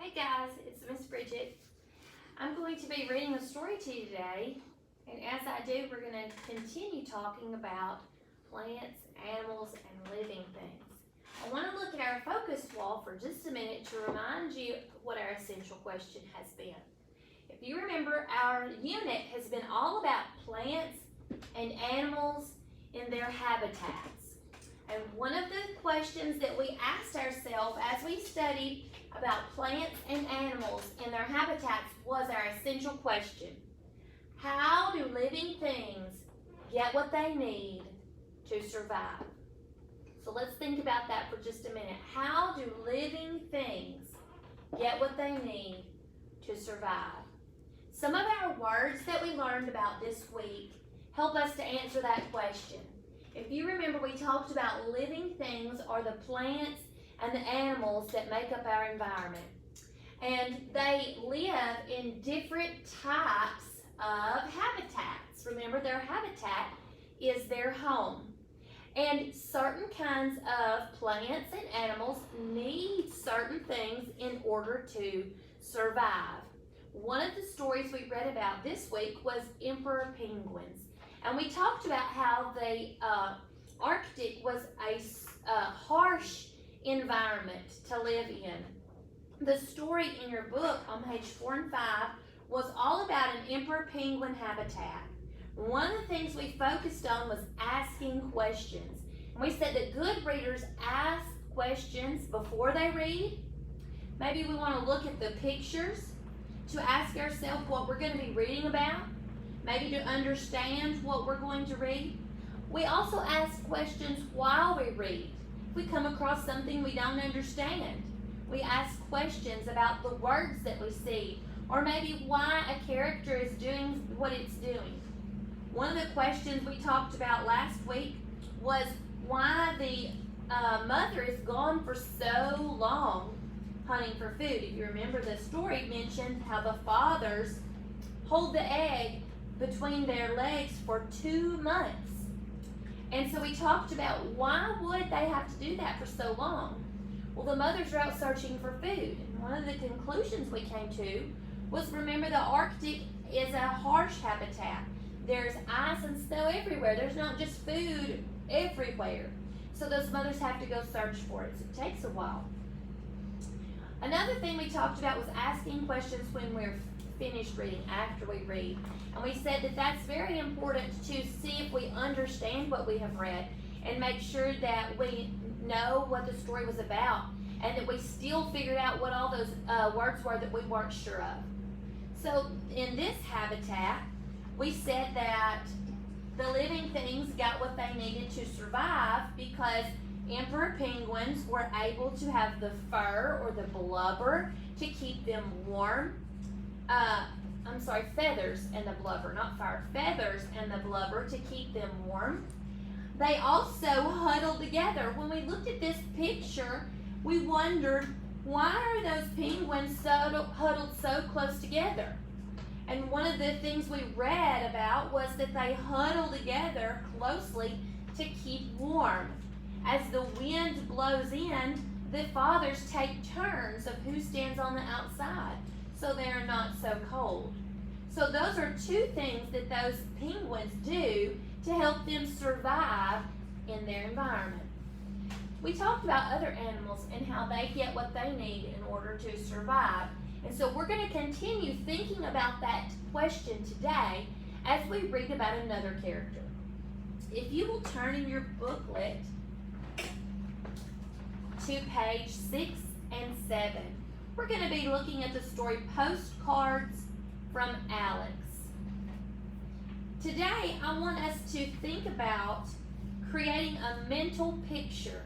Hey guys, it's Miss Bridget. I'm going to be reading a story to you today, and as I do, we're going to continue talking about plants, animals, and living things. I want to look at our focus wall for just a minute to remind you what our essential question has been. If you remember, our unit has been all about plants and animals in their habitats. And one of the questions that we asked ourselves as we studied about plants and animals in their habitats was our essential question. How do living things get what they need to survive? So let's think about that for just a minute. How do living things get what they need to survive? Some of our words that we learned about this week help us to answer that question. If you remember, we talked about living things are the plants and the animals that make up our environment. And they live in different types of habitats. Remember, their habitat is their home. And certain kinds of plants and animals need certain things in order to survive. One of the stories we read about this week was emperor penguins. And we talked about how the Arctic was a harsh environment to live in. The story in your book on page 4 and 5 was all about an emperor penguin habitat. One of the things we focused on was asking questions. And we said that good readers ask questions before they read. Maybe we want to look at the pictures to ask ourselves what we're going to be reading about. Maybe to understand what we're going to read. We also ask questions while we read. If we come across something we don't understand, we ask questions about the words that we see, or maybe why a character is doing what it's doing. One of the questions we talked about last week was why the mother is gone for so long hunting for food. If you remember, the story mentioned how the fathers hold the egg between their legs for 2 months. And so we talked about why would they have to do that for so long? Well, the mothers are out searching for food. And one of the conclusions we came to was, remember, the Arctic is a harsh habitat. There's ice and snow everywhere. There's not just food everywhere. So those mothers have to go search for it. So it takes a while. Another thing we talked about was asking questions when we're finished reading, after we read. And we said that that's very important to see if we understand what we have read and make sure that we know what the story was about and that we still figured out what all those words were that we weren't sure of. So in this habitat, we said that the living things got what they needed to survive because emperor penguins were able to have the fur or the blubber to keep them warm. Feathers and the blubber, not fire. Feathers and the blubber to keep them warm. They also huddle together. When we looked at this picture, we wondered, why are those penguins huddled so close together? And one of the things we read about was that they huddle together closely to keep warm. As the wind blows in, the fathers take turns of who stands on the outside, so they're not so cold. So those are 2 things that those penguins do to help them survive in their environment. We talked about other animals and how they get what they need in order to survive. And so we're going to continue thinking about that question today as we read about another character. If you will turn in your booklet to page 6 and 7. We're going to be looking at the story Postcards from Alex. Today, I want us to think about creating a mental picture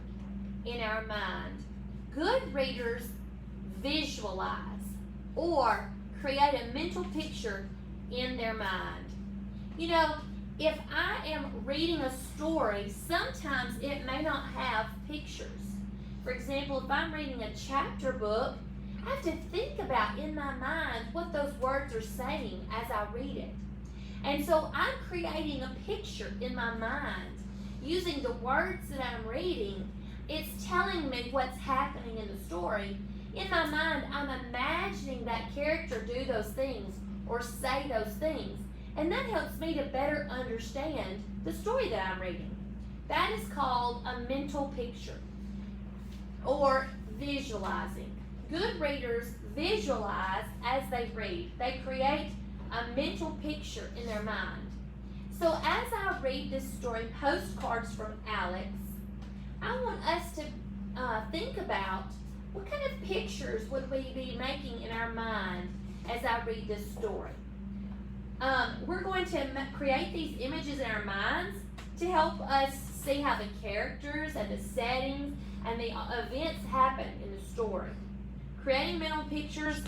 in our mind. Good readers visualize or create a mental picture in their mind. You know, if I am reading a story, sometimes it may not have pictures. For example, if I'm reading a chapter book, I have to think about in my mind what those words are saying as I read it. And so I'm creating a picture in my mind using the words that I'm reading. It's telling me what's happening in the story, In my mind, I'm imagining that character do those things or say those things. And that helps me to better understand the story that I'm reading. That is called a mental picture or visualizing. Good readers visualize as they read. They create a mental picture in their mind. So as I read this story, Postcards from Alex, I want us to think about what kind of pictures would we be making in our mind as I read this story. We're going to create these images in our minds to help us see how the characters and the settings and the events happen in the story. Creating mental pictures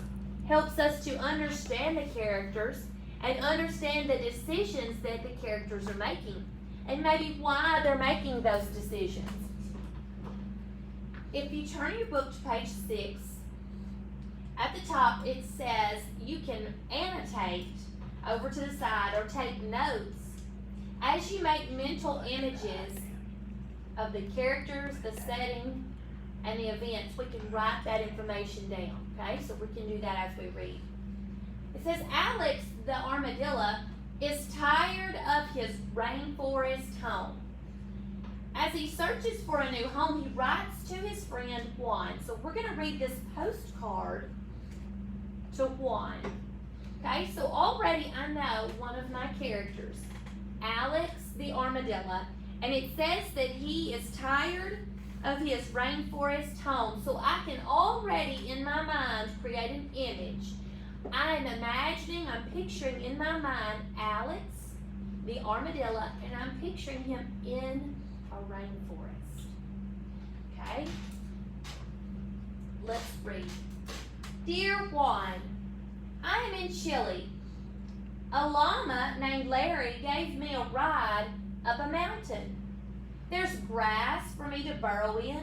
helps us to understand the characters and understand the decisions that the characters are making and maybe why they're making those decisions. If you turn your book to page 6, at the top it says you can annotate over to the side or take notes as you make mental images of the characters, the setting, and the events. We can write that information down, okay? So we can do that as we read. It says Alex the armadillo is tired of his rainforest home. As he searches for a new home, he writes to his friend Juan. So we're going to read this postcard to Juan. Okay, so already I know one of my characters, Alex the armadillo, and it says that he is tired of his rainforest home. So I can already in my mind create an image. I am imagining, I'm picturing in my mind Alex the armadillo, and I'm picturing him in a rainforest. Okay? Let's read. Dear Juan, I am in Chile. A llama named Larry gave me a ride up a mountain. There's grass for me to burrow in,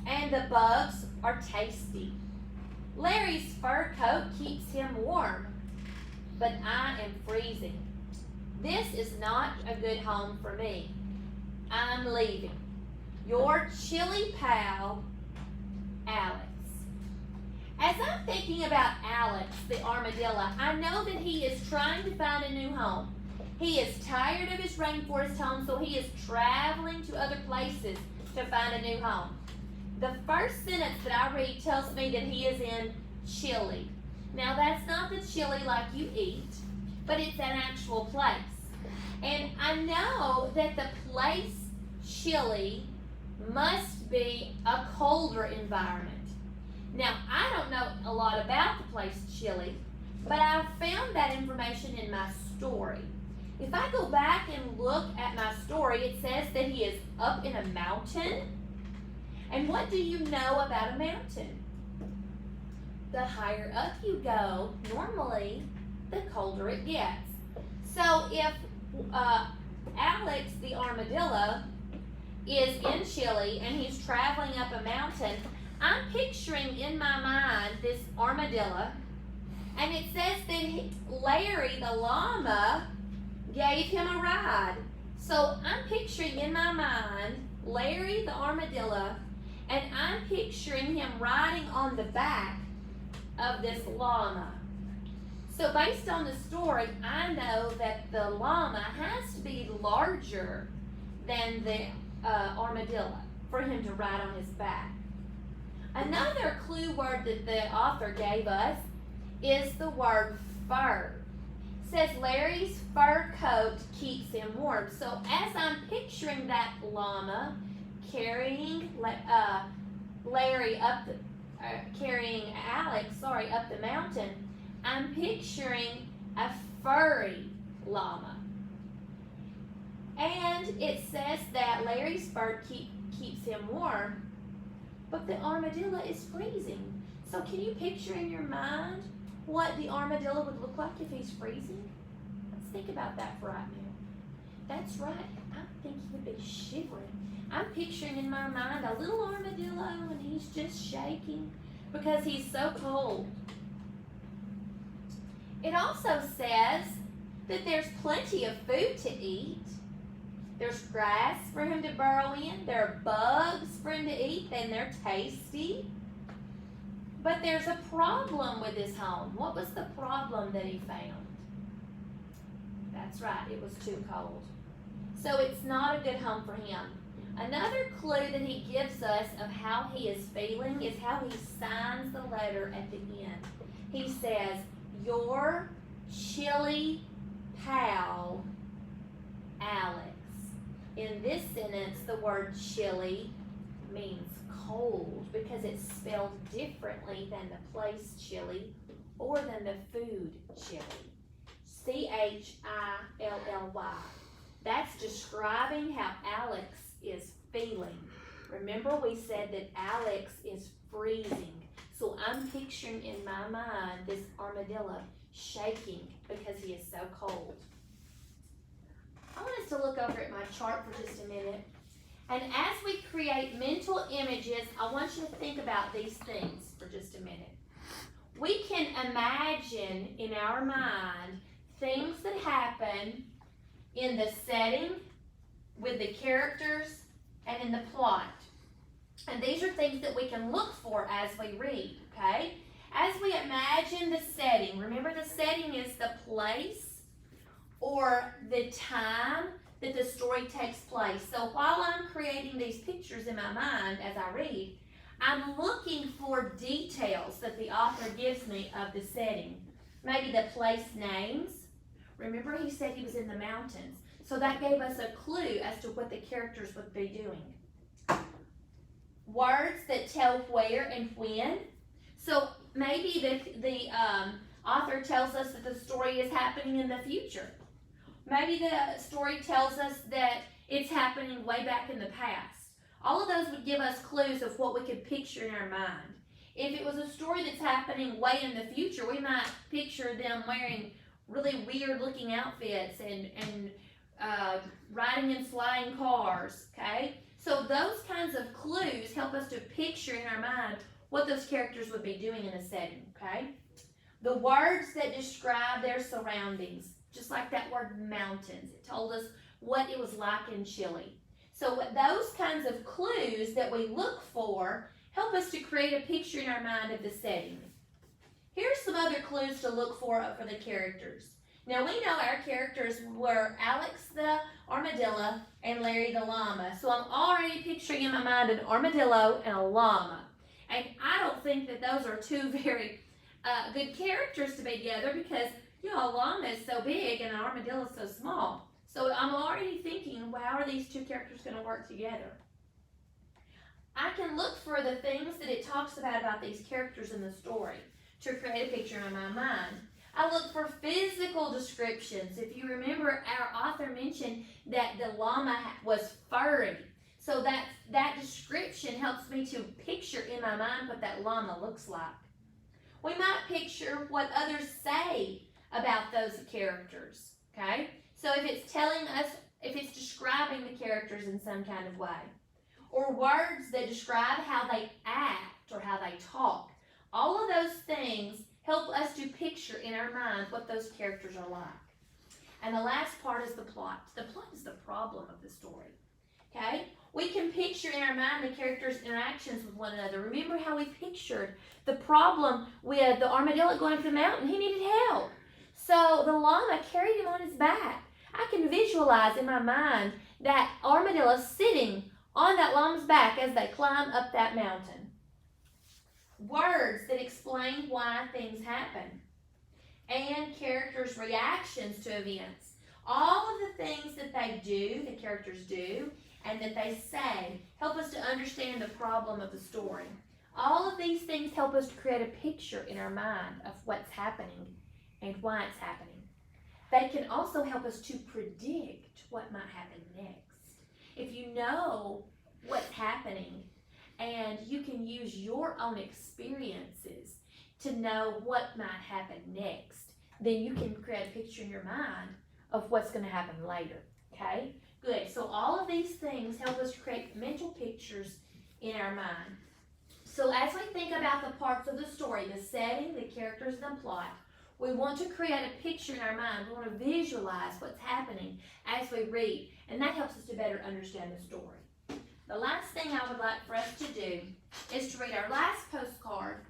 and the bugs are tasty. Larry's fur coat keeps him warm, but I am freezing. This is not a good home for me. I'm leaving. Your chilly pal, Alex. As I'm thinking about Alex the armadillo, I know that he is trying to find a new home. He is tired of his rainforest home, so he is traveling to other places to find a new home. The first sentence that I read tells me that he is in Chile. Now that's not the chili like you eat, but it's an actual place. And I know that the place Chile must be a colder environment. Now, I don't know a lot about the place Chile, but I found that information in my story. If I go back and look at my story, it says that he is up in a mountain. And what do you know about a mountain? The higher up you go, normally, the colder it gets. So if Alex the armadillo is in Chile and he's traveling up a mountain, I'm picturing in my mind this armadillo, and it says that Larry the llama gave him a ride. So I'm picturing in my mind Larry the armadillo, and I'm picturing him riding on the back of this llama. So based on the story, I know that the llama has to be larger than the armadillo for him to ride on his back. Another clue word that the author gave us is the word fur. It says Larry's fur coat keeps him warm. So as I'm picturing that llama carrying Larry up the, carrying Alex, up the mountain, I'm picturing a furry llama. And it says that Larry's fur keeps him warm, but the armadillo is freezing. So can you picture in your mind what the armadillo would look like if he's freezing? Let's think about that for right now. That's right. I think he would be shivering. I'm picturing in my mind a little armadillo and he's just shaking because he's so cold. It also says that there's plenty of food to eat. There's grass for him to burrow in. There are bugs for him to eat, and they're tasty. But there's a problem with his home. What was the problem that he found? That's right, it was too cold. So it's not a good home for him. Another clue that he gives us of how he is feeling is how he signs the letter at the end. He says, "Your chilly pal, Alex." In this sentence, the word chilly means cold because it's spelled differently than the place chili or than the food chili. Chilly. That's describing how Alex is feeling. Remember, we said that Alex is freezing. So I'm picturing in my mind this armadillo shaking because he is so cold. I want us to look over at my chart for just a minute. And as we create mental images, I want you to think about these things for just a minute. We can imagine in our mind things that happen in the setting, with the characters, and in the plot. And these are things that we can look for as we read, okay? As we imagine the setting, remember the setting is the place or the time that the story takes place. So while I'm creating these pictures in my mind as I read, I'm looking for details that the author gives me of the setting. Maybe the place names. Remember, he said he was in the mountains. So that gave us a clue as to what the characters would be doing. Words that tell where and when. So maybe the author tells us that the story is happening in the future. Maybe the story tells us that it's happening way back in the past. All of those would give us clues of what we could picture in our mind. If it was a story that's happening way in the future, we might picture them wearing really weird looking outfits and riding in flying cars, okay? So those kinds of clues help us to picture in our mind what those characters would be doing in a setting, okay? The words that describe their surroundings, just like that word mountains, it told us what it was like in Chile. So those kinds of clues that we look for help us to create a picture in our mind of the setting. Here's some other clues to look for the characters. Now we know our characters were Alex the armadillo and Larry the llama. So I'm already picturing in my mind an armadillo and a llama. And I don't think that those are two very good characters to be together because, you know, a llama is so big and an armadillo is so small. So I'm already thinking, well, how are these two characters going to work together? I can look for the things that it talks about these characters in the story to create a picture in my mind. I look for physical descriptions. If you remember, our author mentioned that the llama was furry. So that description helps me to picture in my mind what that llama looks like. We might picture what others say about those characters, okay? So if it's telling us, if it's describing the characters in some kind of way, or words that describe how they act or how they talk, all of those things help us to picture in our mind what those characters are like. And the last part is the plot. The plot is the problem of the story, okay? We can picture in our mind the characters' interactions with one another. Remember how we pictured the problem with the armadillo going up the mountain? He needed help. So the llama carried him on his back. I can visualize in my mind that armadillo sitting on that llama's back as they climb up that mountain. Words that explain why things happen. And characters' reactions to events. All of the things that they do, the characters do, and that they say, help us to understand the problem of the story. All of these things help us to create a picture in our mind of what's happening and why it's happening. They can also help us to predict what might happen next. If you know what's happening and you can use your own experiences to know what might happen next, then you can create a picture in your mind of what's going to happen later, okay? Good. So all of these things help us create mental pictures in our mind. So as we think about the parts of the story, the setting, the characters, and the plot, we want to create a picture in our mind. We want to visualize what's happening as we read, and that helps us to better understand the story. The last thing I would like for us to do is to read our last postcard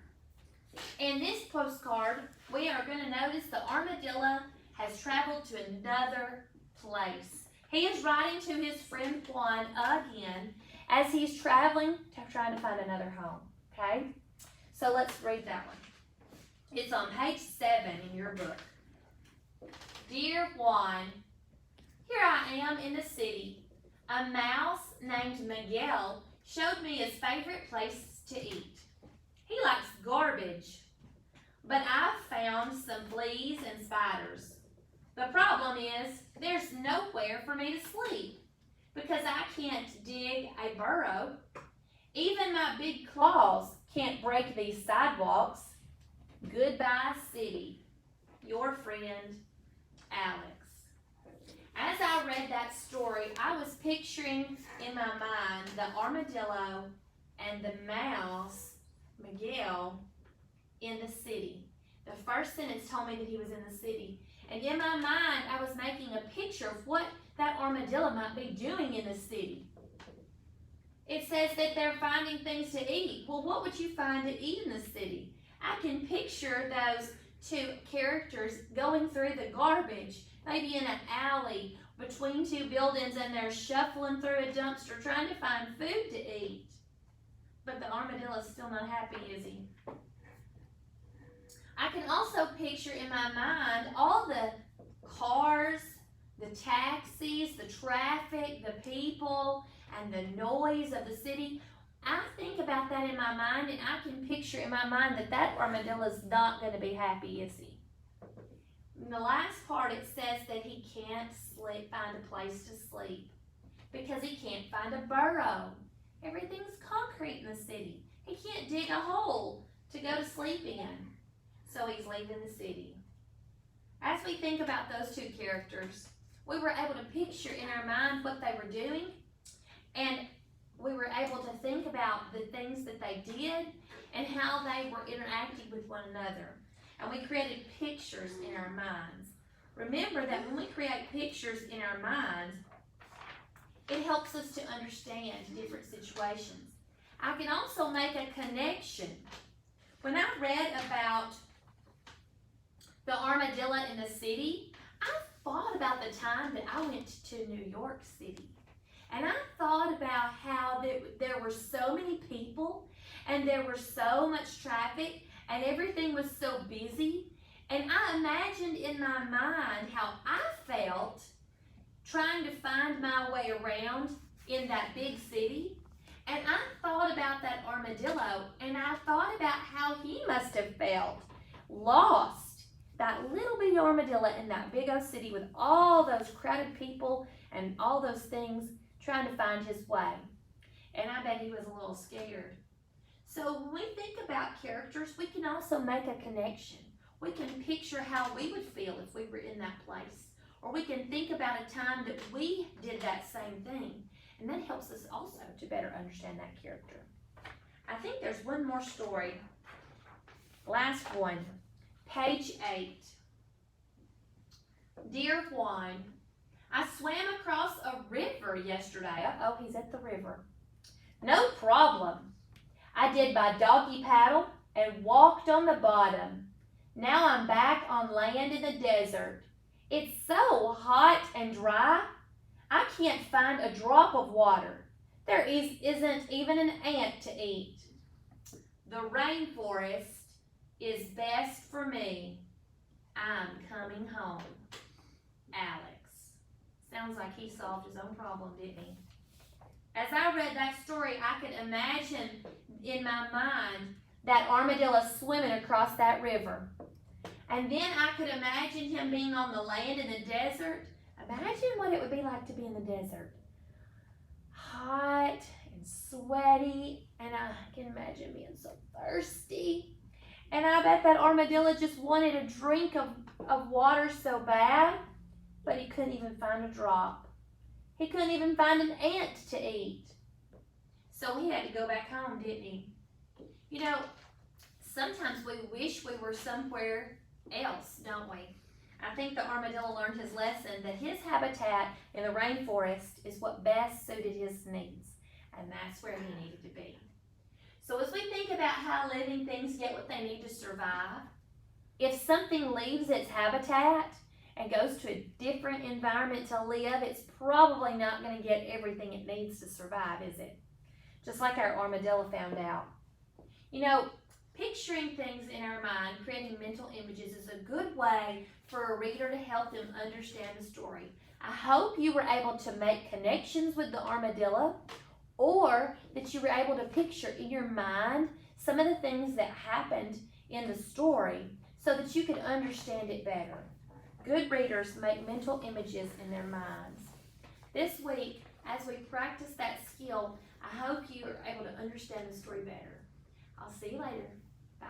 card, we are going to notice the armadillo has traveled to another place. He is writing to his friend Juan again as he's traveling, trying to find another home. Okay? So let's read that one. It's on page 7 in your book. Dear Juan, here I am in the city. A mouse named Miguel showed me his favorite place to eat. He likes garbage, but I've found some fleas and spiders. The problem is there's nowhere for me to sleep because I can't dig a burrow. Even my big claws can't break these sidewalks. Goodbye, city. Your friend, Alex. As I read that story, I was picturing in my mind the armadillo and the mouse, Miguel, in the city. The first sentence told me that he was in the city. And in my mind, I was making a picture of what that armadillo might be doing in the city. It says that they're finding things to eat. Well, what would you find to eat in the city? I can picture those two characters going through the garbage, maybe in an alley between two buildings, and they're shuffling through a dumpster trying to find food to eat. But the armadillo's still not happy, is he? I can also picture in my mind all the cars, the taxis, the traffic, the people, and the noise of the city. I think about that in my mind, and I can picture in my mind that that armadillo's not going to be happy, is he? In the last part, it says that he can't find a place to sleep because he can't find a burrow. Everything's concrete in the city. He can't dig a hole to go to sleep in. So he's leaving the city. As we think about those two characters, we were able to picture in our mind what they were doing, and we were able to think about the things that they did and how they were interacting with one another. And we created pictures in our minds. Remember that when we create pictures in our minds, it helps us to understand different situations. I can also make a connection. When I read about the armadillo in the city, I thought about the time that I went to New York City. And I thought about how there were so many people and there was so much traffic and everything was so busy. And I imagined in my mind how I felt trying to find my way around in that big city. And I thought about that armadillo, and I thought about how he must have felt lost. That little bitty armadillo in that big old city with all those crowded people and all those things trying to find his way. And I bet he was a little scared. So when we think about characters, we can also make a connection. We can picture how we would feel if we were in that place. Or we can think about a time that we did that same thing. And that helps us also to better understand that character. I think there's one more story. Last one. Page 8. Dear Juan, I swam across a river yesterday. Oh, he's at the river. No problem. I did my doggy paddle and walked on the bottom. Now I'm back on land in the desert. It's so hot and dry. I can't find a drop of water. There isn't even an ant to eat. The rainforest is best for me. I'm coming home. Alex. Sounds like he solved his own problem, didn't he? As I read that story, I could imagine in my mind that armadillo swimming across that river. And then I could imagine him being on the land in the desert. Imagine what it would be like to be in the desert. Hot and sweaty, and I can imagine being so thirsty. And I bet that armadillo just wanted a drink of water so bad, but he couldn't even find a drop. He couldn't even find an ant to eat. So he had to go back home, didn't he? You know, sometimes we wish we were somewhere else, don't we? I think the armadillo learned his lesson that his habitat in the rainforest is what best suited his needs, and that's where he needed to be. So as we think about how living things get what they need to survive, If something leaves its habitat and goes to a different environment to live, it's probably not going to get everything it needs to survive, is it? Just like our armadillo found out. You know, picturing things in our mind, creating mental images, is a good way for a reader to help them understand the story. I hope you were able to make connections with the armadillo, or that you were able to picture in your mind some of the things that happened in the story so that you could understand it better. Good readers make mental images in their minds. This week, as we practice that skill, I hope you are able to understand the story better. I'll see you later. Bye.